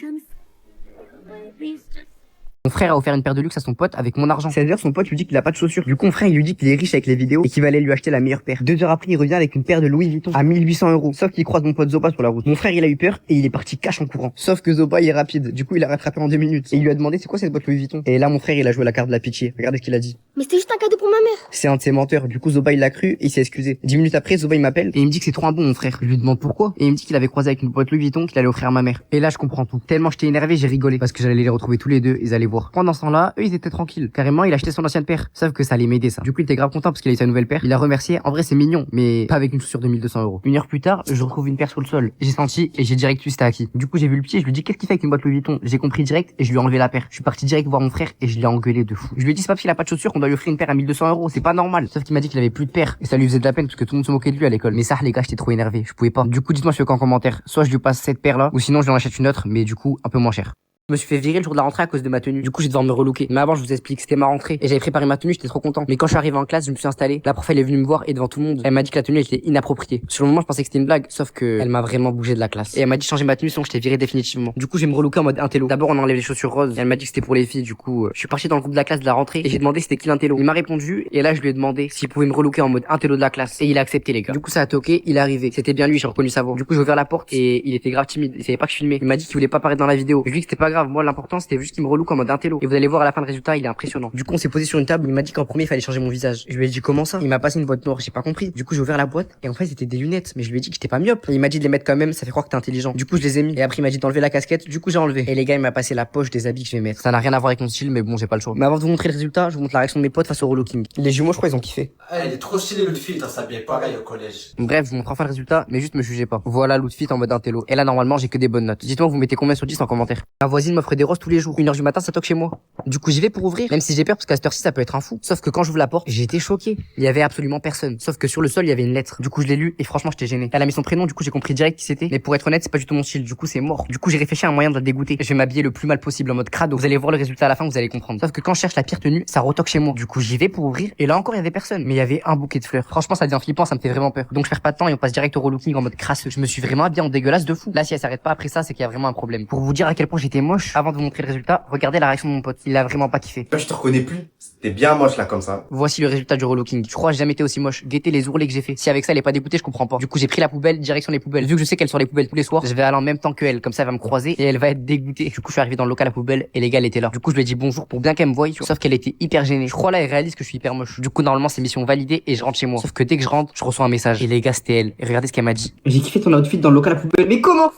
Mon frère a offert une paire de luxe à son pote avec mon argent. 16h, son pote lui dit qu'il a pas de chaussures. Du coup, mon frère, il lui dit qu'il est riche avec les vidéos et qu'il va aller lui acheter la meilleure paire. 2 heures après, il revient avec une paire de Louis Vuitton à 1800 euros. Sauf qu'il croise mon pote Zoba sur la route. Mon frère, il a eu peur et il est parti cash en courant. Sauf que Zoba, il est rapide. Du coup, il a rattrapé en 2 minutes. Et il lui a demandé c'est quoi cette boîte Louis Vuitton. Et là, mon frère, il a joué la carte de la pitié. Regardez ce qu'il a dit. Mais c'était juste un cadeau pour ma mère. C'est un de ses menteurs. Du coup, Zoba, il l'a cru et il s'est excusé. 10 minutes après, Zoba, il m'appelle et il me dit que c'est trop un bon, mon frère. Je lui demande pourquoi. Et il me dit qu'il avait croisé avec une boîte Louis Vuitton qu'il allait offrir à ma mère. Et là, je comprends tout. Tellement j'étais énervé, j'ai rigolé parce que j'allais les retrouver tous les deux. Ils allaient voir. Pendant ce temps-là, eux, ils étaient tranquilles. Carrément, il a acheté son ancienne paire. Sauf que ça allait m'aider, ça. Du coup, il était grave content parce qu'il a eu sa nouvelle paire. Il a remercié. En vrai, c'est mignon, mais pas avec une chaussure de 1200 euros. 1 heure plus tard, je retrouve une paire sur le sol. J'ai senti et j'ai direct su c'était à qui. Du coup, j'ai vu le pied, je lui ai dit qu'est-ce qu'il fait avec une boîte Louis Vuitton. J'ai compris direct et je lui ai enlevé la paire. Je suis parti direct voir mon frère et je l'ai engueulé de fou. Je lui ai dit c'est pas parce qu'il a pas de chaussures qu'on doit lui offrir une paire à 1200 euros. C'est pas normal. Sauf qu'il m'a dit qu'il avait plus de paire et ça lui faisait de la peine parce que tout le monde se moquait de lui à l'école. Mais ça, les gars, j'étais trop énervé. Je pouvais pas. Du coup, dites-moi ce qu'en commentaire. Soit je lui passe cette paire là, ou sinon je lui en achète une autre, mais du coup, un peu moins cher. Je me suis fait virer le jour de la rentrée à cause de ma tenue. Du coup, je vais devoir me relooker. Mais avant, je vous explique, c'était ma rentrée et j'avais préparé ma tenue, j'étais trop content. Mais quand je suis arrivé en classe, je me suis installé. La prof, elle est venue me voir et devant tout le monde, elle m'a dit que la tenue était inappropriée. Sur le moment, je pensais que c'était une blague, sauf que elle m'a vraiment bougé de la classe. Et elle m'a dit de changer ma tenue sinon je t'ai viré définitivement. Du coup, je vais me relooker en mode intello. D'abord, on enlève les chaussures roses. Et elle m'a dit que c'était pour les filles. Du coup, je suis parti dans le groupe de la classe de la rentrée et j'ai demandé c'était qui l'intello. Il m'a répondu et là, je lui ai demandé s'il pouvait me relooker en mode intello de la classe et il a accepté les gars. Du coup, ça a toqué, il est arrivé. C'était bien lui, j'ai reconnu sa voix. Du coup, j'ai ouvert la porte et il était grave timide. Il savait pas que je filmais. Il m'a dit qu'il voulait pas paraître dans la vidéo. Je lui ai dit que c'était pas grave. Moi, l'important c'était juste qu'il me relook en mode intello. Et vous allez voir à la fin le résultat, il est impressionnant. Du coup, on s'est posé sur une table, il m'a dit qu'en premier, il fallait changer mon visage. Je lui ai dit comment ça? Il m'a passé une boîte noire, j'ai pas compris. Du coup, j'ai ouvert la boîte et en fait, c'était des lunettes, mais je lui ai dit que j'étais pas myope. Et il m'a dit de les mettre quand même, ça fait croire que t'es intelligent. Du coup, je les ai mis et après il m'a dit d'enlever la casquette. Du coup, j'ai enlevé. Et les gars, il m'a passé la poche des habits que je vais mettre. Ça n'a rien à voir avec mon style, mais bon, j'ai pas le choix. Mais avant de vous montrer le résultat, je vous montre la réaction de mes potes face au relooking. Les jumeaux, je crois, ils ont kiffé. Elle est trop stylée l'outfit, elle s'habille pareil au collège. Bref, je vous montre enfin le résultat, mais juste me jugez pas. Voilà l'outfit en mode intello. Et là, normalement, j'ai que des bonnes notes. Dites-moi, vous mettez combien sur 10 en commentaire. Ma voisine m'offre des roses tous les jours. 1h du matin, ça toque chez moi. Du coup, j'y vais pour ouvrir, même si j'ai peur parce qu'à cette heure-ci, ça peut être un fou. Sauf que quand j'ouvre la porte, j'ai été choqué. Il y avait absolument personne. Sauf que sur le sol, il y avait une lettre. Du coup, je l'ai lu et franchement, j'étais gêné. Elle a mis son prénom, du coup, j'ai compris direct qui c'était. Mais pour être honnête, c'est pas du tout mon style. Du coup, c'est mort. Du coup, j'ai réfléchi à un moyen de la dégoûter. Je vais m'habiller le plus mal possible en mode crado. Vous allez voir le résultat à la fin, vous allez comprendre. Sauf que quand je cherche la pire tenue, ça retoque chez moi. Du coup, j'y vais pour ouvrir et là encore, il y avait personne. Mais il y avait un bouquet de fleurs. Franchement, ça devient flippant, ça me fait vraiment peur. Donc, je perds pas de temps et on passe direct au relooking en mode crasseux. Je me suis vraiment habillé en dégueulasse de fou. Là, si elle s'arrête pas après ça, c'est qu'il y a vraiment un problème. Pour vous dire à quel point j'étais moche, avant de vous montrer le résultat, regardez la réaction de mon pote. Il a vraiment pas kiffé. Je te reconnais plus. T'es bien moche là comme ça. Voici le résultat du relooking. Je crois que j'ai jamais été aussi moche. Guettez les ourlets que j'ai fait. Si avec ça elle est pas dégoûtée, je comprends pas. Du coup, j'ai pris la poubelle, direction les poubelles. Vu que je sais qu'elle sort les poubelles tous les soirs, je vais aller en même temps que elle. Comme ça, elle va me croiser et elle va être dégoûtée. Du coup, je suis arrivé dans le local à poubelle et les gars, elle était là. Du coup, je lui ai dit bonjour pour bien qu'elle me voie. Sauf qu'elle était hyper gênée. Je crois là, elle réalise que je suis hyper moche. Du coup, normalement, c'est mission validée et je rentre chez moi. Sauf que dès que je rentre, je reçois un message. Et les gars, c'était elle. Et regardez ce qu'elle m'a dit. J'ai kiffé ton outfit dans le local à poubelle. Mais comment?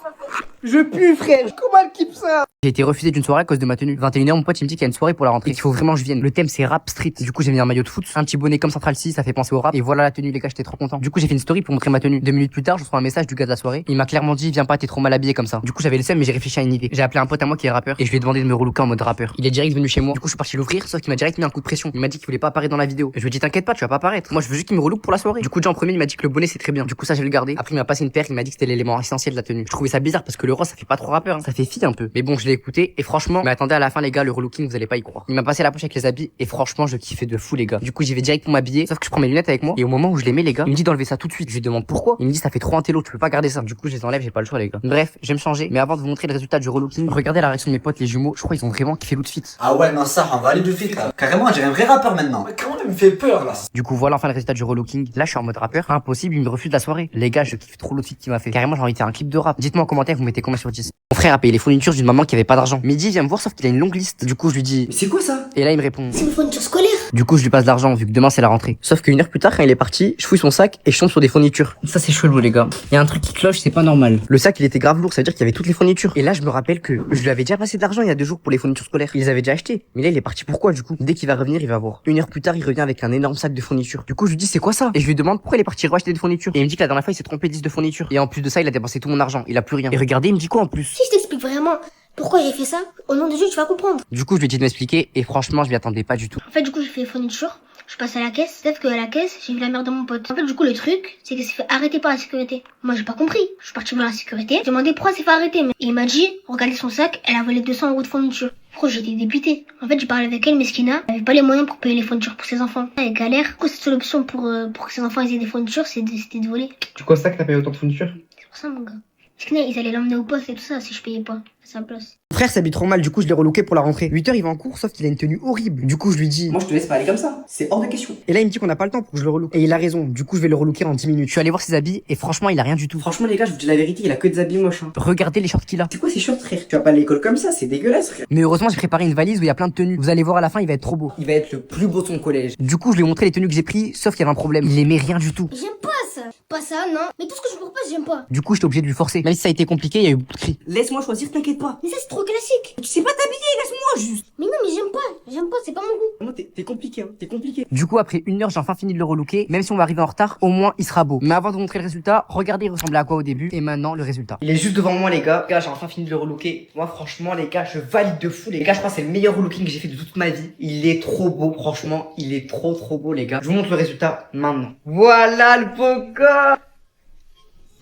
Je pue, frère. Comment elle kiffe ça? J'ai été refusé d'une soirée à cause de ma tenue. 21h, mon pote, il me dit qu'il y a une soirée pour la rentrée. Il faut vraiment que je vienne. Le thème, c'est rap street. Du coup, j'ai mis un maillot de foot, un petit bonnet comme Central C, ça fait penser au rap. Et voilà la tenue, les gars, j'étais trop content. Du coup, j'ai fait une story pour montrer ma tenue. 2 minutes plus tard, je reçois un message du gars de la soirée. Il m'a clairement dit, viens pas, t'es trop mal habillé comme ça. Du coup, j'avais le seum, mais j'ai réfléchi à une idée. J'ai appelé un pote à moi qui est rappeur et je lui ai demandé de me relooker en mode rappeur. Il est direct venu chez moi. Du coup, je suis parti l'ouvrir, sauf qu'il m'a direct mis un coup de pression. Il m'a dit qu'il voulait pas apparaître dans la vidéo. Je lui ai dit, t'inquiète pas, tu vas pas apparaître. Moi, je veux juste qu'il me relook pour la soirée. Du coup, déjà en premier, il m'a dit que le bonnet c'est très bien. Du coup, ça, je vais le garder. Après, il m'a passé une paire, il m'a dit que c'était l'élément essentiel de la tenue. Je trouvais ça bizarre bizarre parce que le rose ça fait pas trop rappeur, hein. Ça fait fille un peu. Mais bon, je l'ai écouté et franchement, mais attendez à la fin les gars, le relooking vous allez pas y croire. Il m'a passé la poche avec les habits et franchement, je kiffais de fou les gars. Du coup, j'y vais direct pour m'habiller, sauf que je prends mes lunettes avec moi et au moment où je les mets les gars, il me dit d'enlever ça tout de suite. Je lui demande pourquoi. Il me dit ça fait trop intello, tu peux pas garder ça. Du coup, je les enlève, j'ai pas le choix les gars. Bref, je vais me changer, mais avant de vous montrer le résultat du relooking, regardez la réaction de mes potes les jumeaux, je crois ils ont vraiment kiffé l'outfit. Ah ouais, non, ça, on va aller de fit là. Carrément, j'ai un vrai rappeur maintenant. Mais comment il me fait peur là? Du coup, voilà enfin le résultat du relooking. Là, je suis en mode rappeur. Impossible, il me refuse la soirée. Les gars, je kiffe trop l'outfit qu'il m'a fait. Carrément, j'ai envie de faire un clip de rap. Dites-moi en commentaire, vous mettez combien sur 10. Mon frère a payé les fournitures d'une maman qui avait pas d'argent. Midi, il vient me voir, sauf qu'il a une longue liste. Du coup, je lui dis, Mais c'est quoi ça? et là, il me répond. C'est une fourniture scolaire. Du coup, je lui passe de l'argent vu que demain c'est la rentrée. Sauf qu'une heure plus tard, quand il est parti, je fouille son sac et je tombe sur des fournitures. Ça, c'est chelou, les gars. Il y a un truc qui cloche, c'est pas normal. Le sac, il était grave lourd, ça veut dire qu'il y avait toutes les fournitures. Et là, je me rappelle que je lui avais déjà passé de l'argent il y a 2 jours pour les fournitures scolaires. Il les avait déjà achetées. Mais là, il est parti pourquoi, du coup? Dès qu'il va revenir, il va voir. Une heure plus tard, il revient avec un énorme sac de fournitures. Du coup, je lui dis, c'est quoi ça? Et je lui demande pourquoi il est parti racheter des fournitures. Et il me dit que la dernière fois, il s'est trompé de liste de fournitures. Et en plus de ça, il a dépensé tout mon argent. Il a plus rien. Et regardez, il me dit quoi en plus? Si je t'explique vraiment pourquoi j'ai fait ça, au nom de Dieu, tu vas comprendre. Du coup, je lui ai dit de m'expliquer et franchement, je m'y attendais pas du tout. En fait, du coup, j'ai fait les fournitures. Je passe à la caisse, sauf qu'à la caisse, j'ai vu la mère de mon pote. En fait, du coup, le truc, c'est qu'il s'est fait arrêter par la sécurité. Moi, j'ai pas compris. Je suis parti voir la sécurité, j'ai demandé pourquoi elle s'est fait arrêter. Et il m'a dit, regardez son sac, elle a volé 200 € de fournitures. Pourquoi j'étais dépité. En fait, j'ai parlé avec elle, Meskina. Elle avait pas les moyens pour payer les fournitures pour ses enfants. Elle galère. Du coup, cette seule option pour que ses enfants aient des fournitures, c'était de voler. Tu constats que t'as payé autant de fournitures? C'est pour ça, mon gars. Meskina, ils allaient l'emmener au poste et tout ça si je payais pas à sa place. Mon frère s'habille trop mal, du coup, je l'ai relooké pour la rentrée. 8h, il va en cours, sauf qu'il a une tenue horrible. Du coup, je lui dis, Moi, je te laisse pas aller comme ça. C'est hors de question. et là, il me dit qu'on n'a pas le temps pour que je le relook. Et il a raison. Du coup, je vais le relooker en 10 minutes. Je suis allé voir ses habits et franchement, il a rien du tout. Franchement, les gars, je vous dis la vérité, il a que des habits moches. Hein. Regardez les shorts qu'il a. C'est quoi ces shorts, frère? Tu vas pas à l'école comme ça, c'est dégueulasse, frère. Mais heureusement, j'ai préparé une valise où il y a plein de tenues. Vous allez voir à la fin, il va être trop beau. Il va être le plus beau de son collège. Du coup, je lui ai montré les tenues que j'ai pris, sauf qu'il y avait un problème. Il aimait rien du tout. J'aime pas ça. Pas ça, non. Mais tout ce que je vous propose, j'aime pas. Du coup, j'étais obligé de lui forcer. Même si ça a été compliqué, il y a eu beaucoup de cris. Laisse-moi choisir, t'inquiète pas. Mais ça, c'est trop classique. Tu sais pas t'habiller, laisse-moi juste. Mais non, mais j'aime pas. J'aime pas, c'est pas mon goût. Moi, t'es compliqué, hein. T'es compliqué. Du coup, après 1 heure, j'ai enfin fini de le relooker. Même si on va arriver en retard, au moins, il sera beau. Mais avant de vous montrer le résultat, regardez, il ressemblait à quoi au début. Et maintenant, le résultat. Il est juste devant moi, les gars. Les gars, j'ai enfin fini de le relooker. Moi, franchement, les gars, je valide de fou. Les gars, je crois que c'est le meilleur relooking que j'ai fait de toute ma vie. Il est trop beau, franchement. Il est trop beau, les gars. Je vous montre le résultat maintenant. Voilà le beau gars.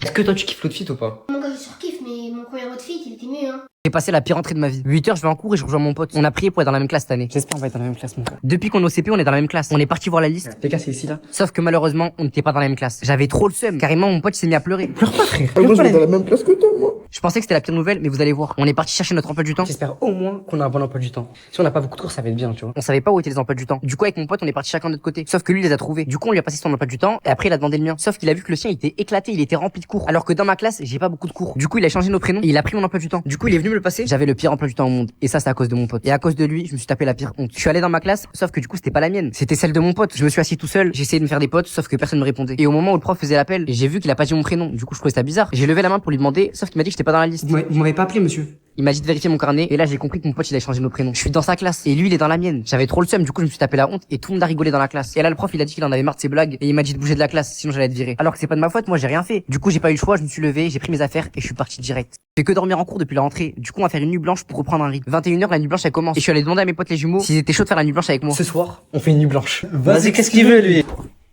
Est-ce que toi, tu kiffes l'outfit ou pas? Mon gars, je surkiffe, mais mon premier outfit, il était mieux, hein. J'ai passé la pire entrée de ma vie. 8h, je vais en cours et je rejoins mon pote. On a prié pour être dans la même classe cette année. J'espère qu'on va être dans la même classe, mon gars. Depuis qu'on est au CP, on est dans la même classe. On est parti voir la liste. Les gars, c'est ici, là. Sauf que malheureusement, on n'était pas dans la même classe. J'avais trop le seum. Carrément, mon pote s'est mis à pleurer. Pleure pas, frère. Moi, je vais dans la même classe que toi, moi. Je pensais que c'était la pire nouvelle, mais vous allez voir. On est parti chercher notre emploi du temps. J'espère au moins qu'on a un bon emploi du temps. Si on n'a pas beaucoup de cours, ça va être bien, tu vois. On savait pas où étaient les emplois du temps. Du coup, avec mon pote, on est parti chacun de notre côté. Sauf que lui, il les a trouvés. Du coup, on lui a passé son emploi du temps et après, il a demandé le mien. Sauf qu'il a vu que le sien était éclaté, il était rempli de cours. Alors que dans ma classe, j'ai pas beaucoup de cours. Du coup, il a changé nos prénoms et il a pris mon emploi du temps. Du coup, il est venu me le passer. J'avais le pire emploi du temps au monde. Et ça, c'est à cause de mon pote. Et à cause de lui, je me suis tapé la pire honte. Je suis allé dans ma classe, sauf que du coup, c'était pas la mienne. C'était celle de mon pote. Je me suis assis tout seul. J'ai essayé de me faire des potes, sauf que personne me répondait. Et au moment où le prof faisait l'appel, j'ai vu qu'il a pas dit mon prénom. Du coup, je trouvais ça bizarre. J'ai levé la main pour lui demander, sauf qu'il m'a dit que j'étais pas dans la liste. Vous m'avez pas appelé, monsieur? Il m'a dit de vérifier mon carnet et là j'ai compris que mon pote il a changé nos prénoms. Je suis dans sa classe et lui il est dans la mienne. J'avais trop le seum, du coup je me suis tapé la honte et tout le monde a rigolé dans la classe. Et là le prof il a dit qu'il en avait marre de ses blagues et il m'a dit de bouger de la classe sinon j'allais être viré. Alors que c'est pas de ma faute, moi j'ai rien fait. Du coup j'ai pas eu le choix, je me suis levé, j'ai pris mes affaires et je suis parti direct. Je fais que dormir en cours depuis la rentrée. Du coup on va faire une nuit blanche pour reprendre un rythme. 21h la nuit blanche elle commence. Et je suis allé demander à mes potes les jumeaux s'ils étaient chauds de faire la nuit blanche avec moi. Ce soir, on fait une nuit blanche. Vas-y, qu'est-ce qu'il veut, lui?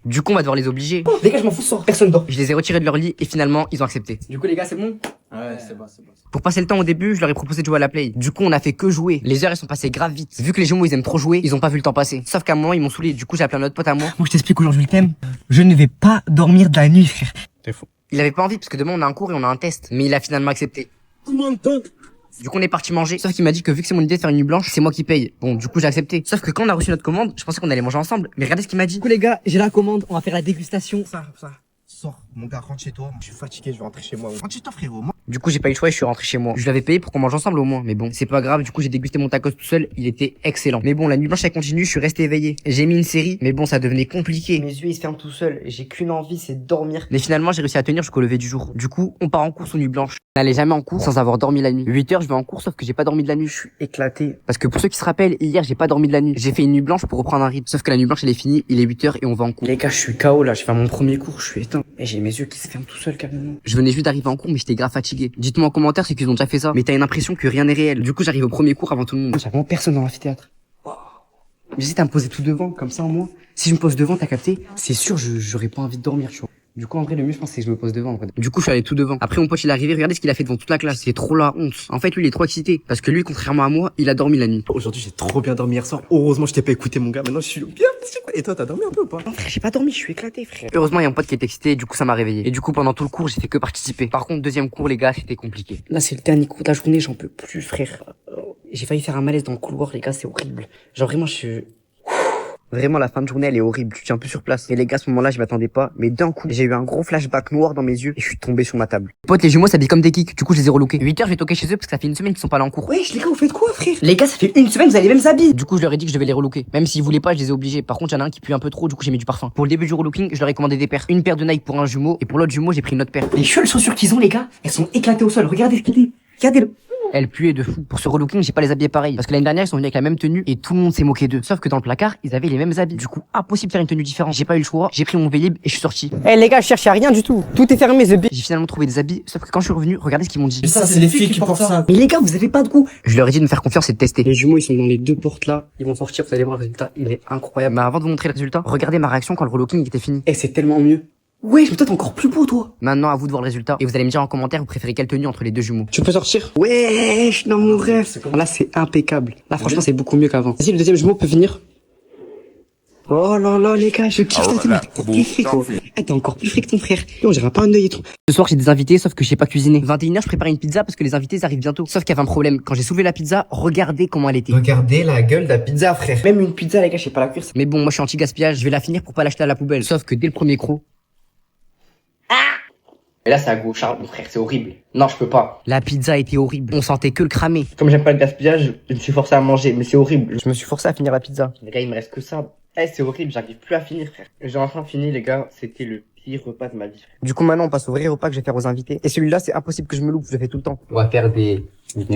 Du coup on va devoir les obliger. Les gars, je m'en fous, sort. Personne dort. Je les ai retirés de leur lit et finalement ils ont accepté. Du coup, les gars, c'est bon? Ouais, c'est bon. Pour passer le temps au début, je leur ai proposé de jouer à la play. Du coup, on a fait que jouer. Les heures, elles sont passées grave vite. Vu que les jumeaux, ils aiment trop jouer, ils ont pas vu le temps passer. Sauf qu'à un moment, ils m'ont saoulé. Du coup, j'ai appelé un autre pote à moi. Moi, je t'explique aujourd'hui le thème. Je ne vais pas dormir de la nuit, frère. T'es fou. Il avait pas envie parce que demain, on a un cours et on a un test. Mais il a finalement accepté. Du coup, on est parti manger. Sauf qu'il m'a dit que vu que c'est mon idée de faire une nuit blanche, c'est moi qui paye. Bon, du coup, j'ai accepté. Sauf que quand on a reçu notre commande, je pensais qu'on allait manger ensemble. Mais regardez ce qu'il m'a dit. Du coup, les gars, j'ai la commande. On va faire la dégustation. Ça. Sors, mon gars, rentre chez toi. Je suis fatigué, je vais rentrer chez moi. Rentre chez toi, frérot. Du coup, j'ai pas eu le choix et je suis rentré chez moi. Je l'avais payé pour qu'on mange ensemble au moins. Mais bon, c'est pas grave. Du coup, j'ai dégusté mon tacos tout seul. Il était excellent. Mais bon, la nuit blanche, elle continue. Je suis resté éveillé. J'ai mis une série. Mais bon, ça devenait compliqué. Mes yeux, ils se ferment tout seuls. J'ai qu'une envie, c'est de dormir. Mais finalement, j'ai réussi à tenir jusqu'au lever du jour. Du coup, on part en course aux nuits blanches. On n'allait jamais en cours sans avoir dormi la nuit. 8h, je vais en cours, sauf que j'ai pas dormi de la nuit. Je suis éclaté. Parce que pour ceux qui se rappellent, hier, j'ai pas dormi de la nuit. J'ai fait une nuit blanche pour reprendre un rythme. Sauf que la nuit blanche, elle est finie. Il est 8h et on va en cours. Les gars, je suis KO là. Je fais mon premier cours. Je suis éteint. Et j'ai mes yeux qui se ferment tout seuls, carrément. Je venais juste d'arriver en cours, mais j'étais grave fatigué. Dites-moi en commentaire si qu'ils ont déjà fait ça. Mais t'as une impression que rien n'est réel. Du coup, j'arrive au premier cours avant tout le monde. Moi, j'ai vraiment personne dans l'amphithéâtre. J'hésite à me poser tout devant, comme ça, au moins. Si je me pose devant, t'as capté? C'est sûr, j'aurais pas envie de dormir, tu vois. Du coup, en vrai, le mieux, je pense, c'est que je me pose devant, en fait. Du coup, je suis allé tout devant. Après, mon pote, il est arrivé, regardez ce qu'il a fait devant toute la classe. C'est trop la honte. En fait, lui, il est trop excité. Parce que lui, contrairement à moi, il a dormi la nuit. Aujourd'hui, j'ai trop bien dormi hier soir. Heureusement, je t'ai pas écouté, mon gars. Maintenant, je suis bien. Et toi, t'as dormi un peu ou pas? Non, frère, j'ai pas dormi, je suis éclaté, frère. Heureusement, il y a un pote qui est excité, du coup, ça m'a réveillé. Et du coup, pendant tout le cours, j'ai fait que participer. Par contre, deuxième cours, les gars, c'était compliqué. Là, c'est le dernier cours de la journée, j'en peux plus, frère. J'ai failli faire un malaise dans le couloir, les gars, c'est horrible. Genre, vraiment, Vraiment, la fin de journée, elle est horrible. Tu tiens plus sur place. Et les gars, à ce moment-là, je m'attendais pas. Mais d'un coup, j'ai eu un gros flashback noir dans mes yeux et je suis tombé sur ma table. Potes, les jumeaux s'habillent comme des kicks. Du coup, je les ai relookés. 8h, je vais toquer chez eux parce que ça fait une semaine qu'ils sont pas là en cours. Wesh, les gars, vous faites quoi, frère? Les gars, ça fait une semaine, vous avez les mêmes habits. Du coup, je leur ai dit que je devais les relooker. Même s'ils voulaient pas, je les ai obligés. Par contre, il y en a un qui pue un peu trop, du coup, j'ai mis du parfum. Pour le début du relooking, je leur ai commandé des paires. Une paire de Nike pour un jumeau et pour l'autre jumeau, j'ai pris une autre paire. Les choules chaussures qu'ils ont, les gars, elles sont éclatées au sol. Regardez ce qu'il est. Regardez-le. Elle puait de fou. Pour ce relooking, j'ai pas les habillés pareil. Parce que l'année dernière, ils sont venus avec la même tenue et tout le monde s'est moqué d'eux. Sauf que dans le placard, ils avaient les mêmes habits. Du coup, impossible de faire une tenue différente. J'ai pas eu le choix. J'ai pris mon Vélib et je suis sorti. Eh les gars, je cherchais rien du tout. Tout est fermé, The J'ai finalement trouvé des habits. Sauf que quand je suis revenu, regardez ce qu'ils m'ont dit. Mais ça, c'est les filles qui portent ça. Mais les gars, vous avez pas de goût. Je leur ai dit de me faire confiance et de tester. Les jumeaux, ils sont dans les deux portes là. Ils vont sortir, vous allez voir le résultat. Il est incroyable. Mais avant de vous montrer le résultat, regardez ma réaction quand le relooking était fini. Et c'est tellement mieux. Ouais, je me peut-être encore plus beau, toi. Maintenant, à vous de voir le résultat. Et vous allez me dire en commentaire, vous préférez quelle tenue entre les deux jumeaux. Tu peux sortir? Wesh, non, mon rêve. Là, c'est impeccable. Là, franchement, c'est beaucoup mieux qu'avant. Vas-y, le deuxième jumeau peut venir. Oh là là, les gars, je kiffe ta tenue. T'es plus frais, quoi. Eh, t'es encore plus frais que ton frère. Et on dirait pas un œil et tout. Ce soir, j'ai des invités, sauf que je sais pas cuisiner. 21h, je prépare une pizza parce que les invités arrivent bientôt. Sauf qu'il y avait un problème. Quand j'ai soulevé la pizza, regardez comment elle était. Regardez la gueule de la pizza, frère. Même une pizza, les gars, je sais pas la cuire. Mais bon, moi, je suis anti-gaspillage. Je vais la finir pour pas l'acheter à la poubelle. Sauf que dès le premier croc. Et là, c'est à gauche, Charles, mon frère, c'est horrible. Non, je peux pas. La pizza était horrible. On sentait que le cramer. Comme j'aime pas le gaspillage, je me suis forcé à manger, mais c'est horrible. Je me suis forcé à finir la pizza. Les gars, il me reste que ça. Eh, c'est horrible, j'arrive plus à finir, frère. J'ai enfin fini, les gars. C'était le pire repas de ma vie, frère. Du coup, maintenant, on passe au vrai repas que je vais faire aux invités. Et celui-là, c'est impossible que je me loupe, je le fais tout le temps. On va faire des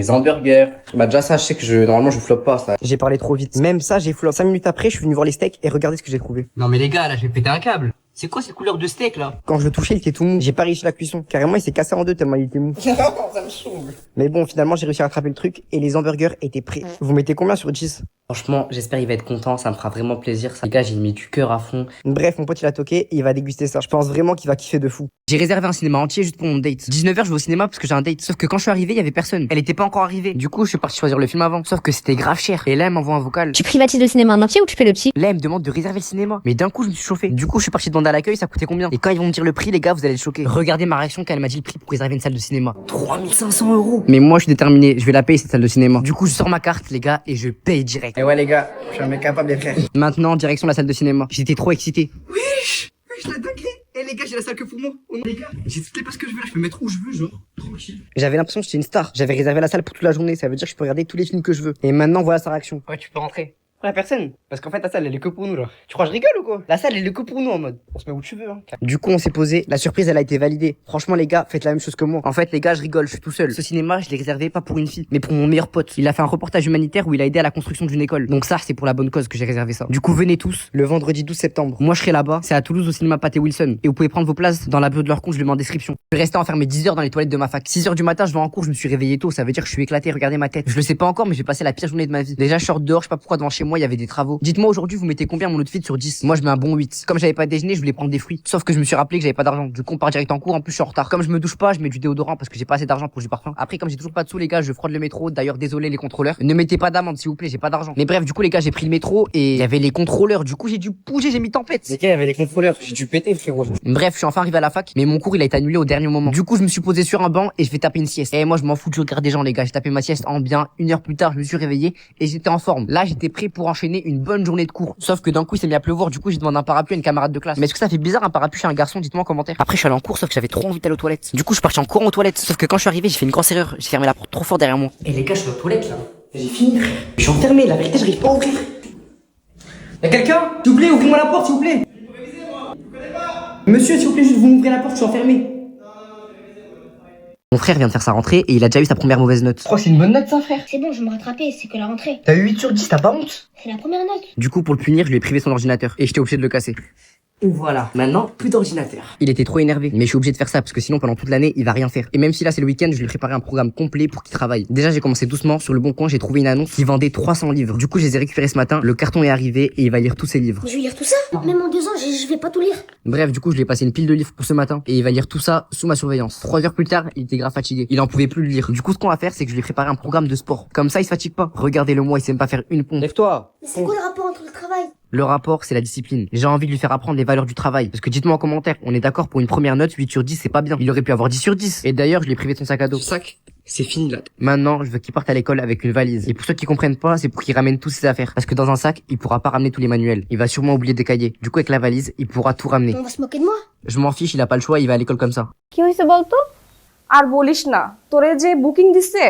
hamburgers. Bah, déjà, ça, je sais que normalement, je floppe pas, ça. J'ai parlé trop vite. Même ça, j'ai flop. 5 minutes après, je suis venu voir les steaks et regardez ce que j'ai trouvé. Non, mais les gars, là, je vais péter un câble. C'est quoi ces couleurs de steak, là? Quand je le touchais, il était tout mou. J'ai pas réussi la cuisson. Carrément, il s'est cassé en deux tellement il était mou. Ça me saoule. Mais bon, finalement, j'ai réussi à rattraper le truc et les hamburgers étaient prêts. Vous mettez combien sur 10? Franchement, j'espère qu'il va être content, ça me fera vraiment plaisir. Les gars, j'ai mis du cœur à fond. Bref, mon pote, il a toqué et il va déguster ça. Je pense vraiment qu'il va kiffer de fou. J'ai réservé un cinéma entier juste pour mon date. 19h, je vais au cinéma parce que j'ai un date. Sauf que quand je suis arrivé, il y avait personne. Elle était pas encore arrivée. Du coup, je suis parti choisir le film avant. Sauf que c'était grave cher. Et là, elle m'envoie un vocal. Tu privatises le cinéma en entier ou tu fais le petit? Là, elle me demande de réserver le cinéma. Mais d'un coup, je me suis chauffé. Du coup, je suis parti demander à l'accueil, ça coûtait combien? Et quand ils vont me dire le prix, les gars, vous allez le choquer. Regardez ma réaction quand elle m'a dit le prix pour réserver une salle de cinéma. 3500 €. Mais moi, je suis déterminé. Je vais la payer, cette salle de cinéma. Du coup, je sors ma carte, les gars, et je paye direct. Et ouais, les gars, je suis un mec capable, les frères. Maintenant, direction la salle de cinéma. J'étais trop excité. Wesh, la dinguerie. Eh les gars, j'ai la salle que pour moi. Oh non, les gars, j'ai toutes les places que je veux là, je peux mettre où je veux, genre, tranquille. J'avais l'impression que j'étais une star. J'avais réservé la salle pour toute la journée, ça veut dire que je peux regarder tous les films que je veux. Et maintenant, voilà sa réaction. Ouais, tu peux rentrer. Ouais, personne. Parce qu'en fait, la salle, elle est que pour nous, là. Tu crois que je rigole ou quoi? La salle, elle est que pour nous, en mode. On se met où tu veux, hein. Du coup, on s'est posé. La surprise, elle a été validée. Franchement, les gars, faites la même chose que moi. En fait, les gars, je rigole, je suis tout seul. Ce cinéma, je l'ai réservé pas pour une fille, mais pour mon meilleur pote. Il a fait un reportage humanitaire où il a aidé à la construction d'une école. Donc ça, c'est pour la bonne cause que j'ai réservé ça. Du coup, venez tous, le vendredi 12 septembre. Moi, je serai là-bas. C'est à Toulouse, au cinéma Pathé Wilson. Et vous pouvez prendre vos places dans la bio de leur compte, je le mets en description. Je vais rester enfermé 10 heures dans les toilettes de ma fac. 6 heures du matin, je vais en cours, je me suis réveillé tôt. Ça veut dire que je suis éclaté, regardez ma tête. Je le sais pas encore, mais j'ai passé la pire journée de ma vie. Déjà, je sors dehors, je sais pas pourquoi devant chez moi, il y avait des travaux. Dites-moi aujourd'hui, vous mettez combien mon outfit sur 10? Moi, je mets un bon 8. Comme j'avais pas déjeuné, je voulais prendre des fruits. Sauf que je me suis rappelé que j'avais pas d'argent. Du coup, on part direct en cours. En plus, je suis en retard. Comme je me douche pas, je mets du déodorant parce que j'ai pas assez d'argent pour du parfum. Après, comme j'ai toujours pas de sous, les gars, je fraude le métro. D'ailleurs, désolé les contrôleurs. Ne mettez pas d'amende, s'il vous plaît, j'ai pas d'argent. Mais bref, du coup, les gars, j'ai pris le métro et il y avait les contrôleurs. Du coup, j'ai dû bouger, j'ai mis tempête. Les gars, il y avait les contrôleurs. J'ai dû péter, frérot. Bref, je suis enfin arrivé à la fac, mais mon cours, il a été annulé au dernier moment. Du coup, je me suis posé sur un banc et je vais taper une sieste. Et moi, je m'en fous du regard des gens, les gars. J'ai tapé ma sieste en bien. 1 heure plus tard, je me suis réveillé et j'étais en forme. Là, j'étais prêt pour enchaîner une bonne journée de cours. Sauf que d'un coup, il s'est mis à pleuvoir. Du coup, j'ai demandé un parapluie à une camarade de classe. Mais est-ce que ça fait bizarre un parapluie chez un garçon? Dites-moi en commentaire. Après, je suis allé en cours, sauf que j'avais trop envie d'aller aux toilettes. Du coup, je suis parti en courant aux toilettes. Sauf que quand je suis arrivé, j'ai fait une grosse erreur. J'ai fermé la porte trop fort derrière moi. Et les gars, je suis aux toilettes là. J'ai fini, frère. Je suis enfermé. La vérité, j'arrive pas à ouvrir. Y'a quelqu'un? S'il vous plaît, ouvrez-moi la porte, s'il vous plaît. Monsieur, s'il vous plaît, juste vous m'ouvrez la porte, je suis enfermé. Mon frère vient de faire sa rentrée et il a déjà eu sa première mauvaise note. Je crois que c'est une bonne note, ça, frère. C'est bon, je vais me rattraper, c'est que la rentrée. T'as eu 8 sur 10, t'as pas honte? C'est la première note. Du coup, pour le punir, je lui ai privé son ordinateur et j'étais obligé de le casser. Voilà, maintenant plus d'ordinateur. Il était trop énervé, mais je suis obligé de faire ça parce que sinon pendant toute l'année il va rien faire. Et même si là c'est le week-end, je lui ai préparé un programme complet pour qu'il travaille. Déjà j'ai commencé doucement, sur le bon coin j'ai trouvé une annonce qui vendait 300 livres. Du coup je les ai récupérés ce matin, le carton est arrivé et il va lire tous ses livres. Mais je vais lire tout ça. Même en 2 ans, je vais pas tout lire. Bref, du coup je lui ai passé une pile de livres pour ce matin et il va lire tout ça sous ma surveillance. 3 heures plus tard, il était grave fatigué. Il en pouvait plus le lire. Du coup ce qu'on va faire c'est que je lui ai préparé un programme de sport. Comme ça il se fatigue pas. Regardez-le moi, il sait même pas faire une pompe. Lève-toi. Mais c'est quoi le rapport entre le travail? Le rapport, c'est la discipline. J'ai envie de lui faire apprendre les valeurs du travail. Parce que dites-moi en commentaire, on est d'accord pour une première note, 8 sur 10, c'est pas bien. Il aurait pu avoir 10 sur 10. Et d'ailleurs, je l'ai privé de son sac à dos. Ce sac, c'est fini là. Maintenant, je veux qu'il parte à l'école avec une valise. Et pour ceux qui comprennent pas, c'est pour qu'il ramène toutes ses affaires. Parce que dans un sac, il pourra pas ramener tous les manuels. Il va sûrement oublier des cahiers. Du coup, avec la valise, il pourra tout ramener. On va se moquer de moi. Je m'en fiche, il a pas le choix, il va à l'école comme ça. কি হয়েছে বলতো? আর বলিস না, তোরে যে বুকিং দিছে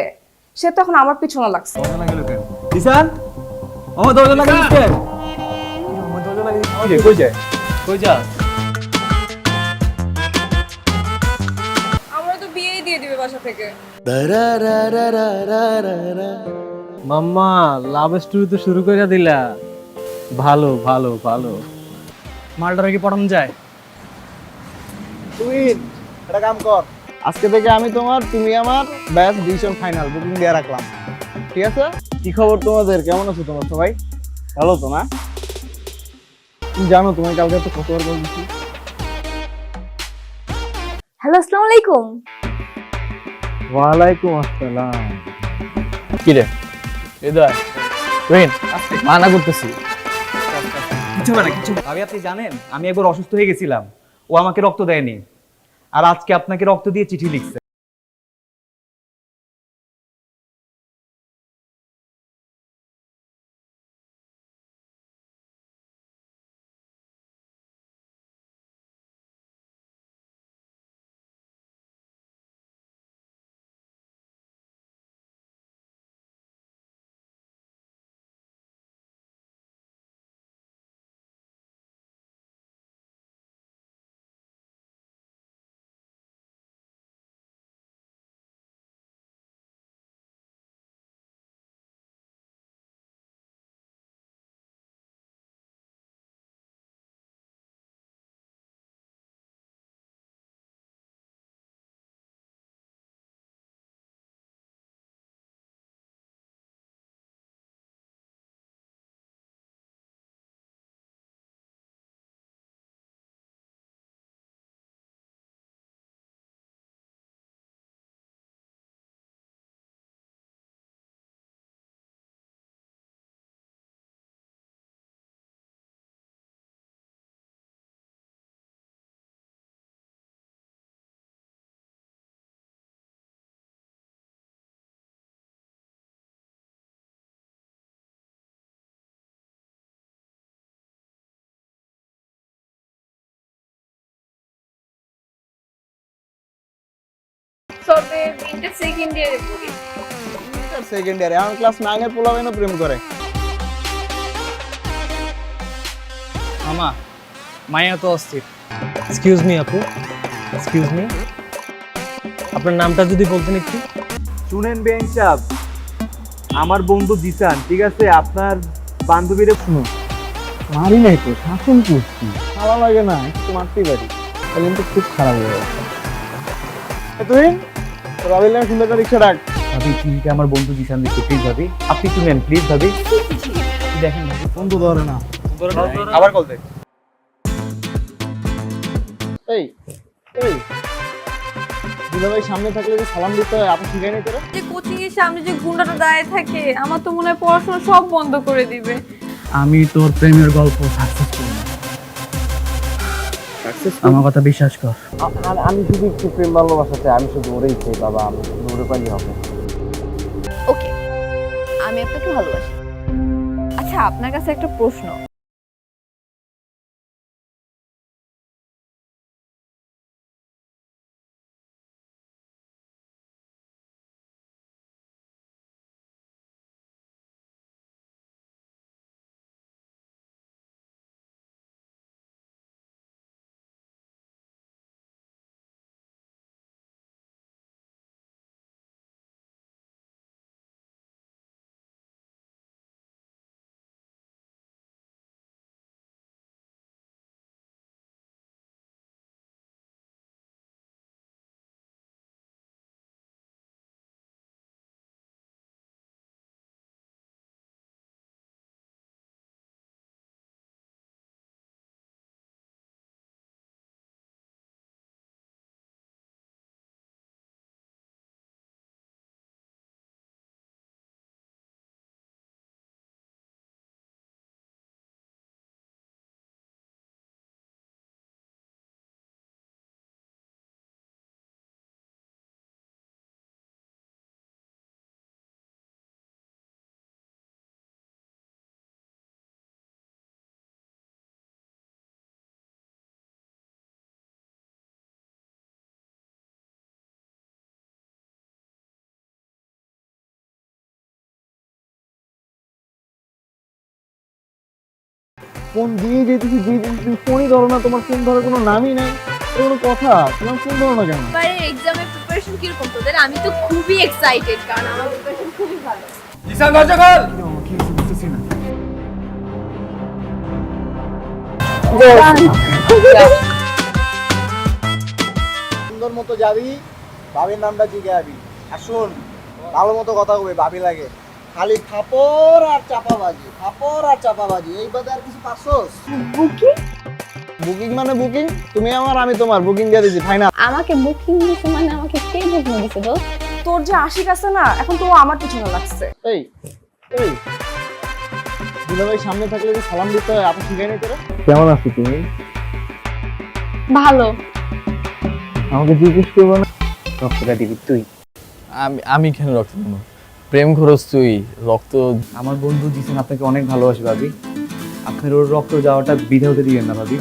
সে তো এখন আমার পিছনে লাগছে। দিশান ও দরজা লাগাই দিতে কই যায় কই যা আমরা তো বিয়েই দিয়ে দিবে বাসা থেকে। মাম্মা লাভ স্টোরি তো শুরু করে দিলা ভালো ভালো ভালো মালটারে কি পড়ানো যায় তুই একটা কাম কর, আজকে থেকে আমি তোমার, তুমি আমার, ব্যাস ডিসিশন ফাইনাল, বুকিং দিয়ে রাখলাম, ঠিক আছে? কি খবর তোমাদের, কেমন আছো তোমার সবাই? ভালো তো না? তুমি জানো তোমার কালকে তো কতবার বলছি। হ্যালো, আসসালামু আলাইকুম। ওয়ালাইকুম আসসালাম। কি রে হৃদয় তুহিন মানা করতেছি কিছু না কিছু। ভাবি আপনি জানেন আমি একবার অসুস্থ হয়ে গেছিলাম, ও আমাকে রক্ত দেয়নি, আর আজকে আপনাকে রক্ত দিয়ে চিঠি লিখছে। তবে তিনটে সেকেন্ড ইয়ারে পড়ি। সেকেন্ড ইয়ারে এখন ক্লাস 9 এর পোলাবেন প্রেম করে। মামা মায়া তো অস্থির। এক্সকিউজ মি আপু, এক্সকিউজ মি, আপনার নামটা যদি বলতেন একটু। শুনেন বেন সাহেব, আমার বন্ধু দিশান, ঠিক আছে? আপনার বান্ধবীরে শুনুন। মারি নাই তো, শাসন করছি। ভালো লাগে না, একটু মারতেই পারি, তাহলে কিন্তু খুব খারাপ হয়ে যাচ্ছে। তুই রবিল নামে সুন্দর করে রিক্সা ডাক। ভাবি চিঠিটা আমার বন্ধু দিশান দিচ্ছে, প্লিজ ভাবি আপনি একটু নেন, প্লিজ ভাবি। দেখেন ভাবি ফোন তো ধরে না, আবার কল দে। এই এই দুলাভাই সামনে থাকলে যে সালাম দিতে হয়, আপনি শিখাই নাই তোরা? যে কোচিং এর সামনে যে গুন্ডাটা দাঁড়িয়ে থাকে, আমার তো মনে হয় পড়াশোনা সব বন্ধ করে দিবে। আমি তোর প্রেমের গল্প সাকসেসফুল, আমার কথা বিশ্বাস কর। আমি শুধু একটু প্রেম ভালোবাসাতে, আমি শুধু ওরেই চাই বাবা, আমি শুধু ওরে পাইলে হবে। ওকে, আমি আপনাকে ভালোবাসি। আচ্ছা, আপনার কাছে একটা প্রশ্ন, ফোন দিয়ে যেতেছি তুমি ফোনই ধরো না, তোমার ফোন ধরার কোনো নামই নাই, এটা কোনো কথা? তোমার ফোন ধরো না কেন? এবারে এক্সামের প্রিপারেশন কিরকম তোদের? আমি তো খুবই এক্সাইটেড, কারণ আমার প্রিপারেশন খুবই ভালো। জিসান দরজা খোল। সুন্দর মতো যাবি, ভাবির নামটা জিজ্ঞাবি। আর শোন, ভালো মতো কথা কবে, ভাবি লাগে। খালি থাপড় আর চাপাবাজি, থাপড় আর চাপাবাজি, এই বাদে আর কিছু পাচ্ছস? বুকিং? বুকিং মানে বুকিং, তুমি আমার আমি তোমার, বুকিং দিয়ে দিছি ফাইনাল। আমাকে বুকিং দিছে মানে আমাকে কে বুকিং দিছে দোস্ত? তোর যে আশিক আছে না, এখন তো আমার পিছনে লাগছে। এই এই দুলাভাই সামনে থাকলে যে সালাম দিতে হয়, আপনি শিখাই নাই তোরা? কেমন আছো তুমি? ভালো। আমাকে জিজ্ঞেস করবো না? রক্তটা দিবি তুই। আমি কেন রক্ত দেবো? প্রেম খরচ তুই, রক্ত। আমার বন্ধু জিসান আপনাকে অনেক ভালোবাসে ভাবি, আপনার ওর রক্ত যাওয়াটা বিধা হতে দিবেন না ভাবি।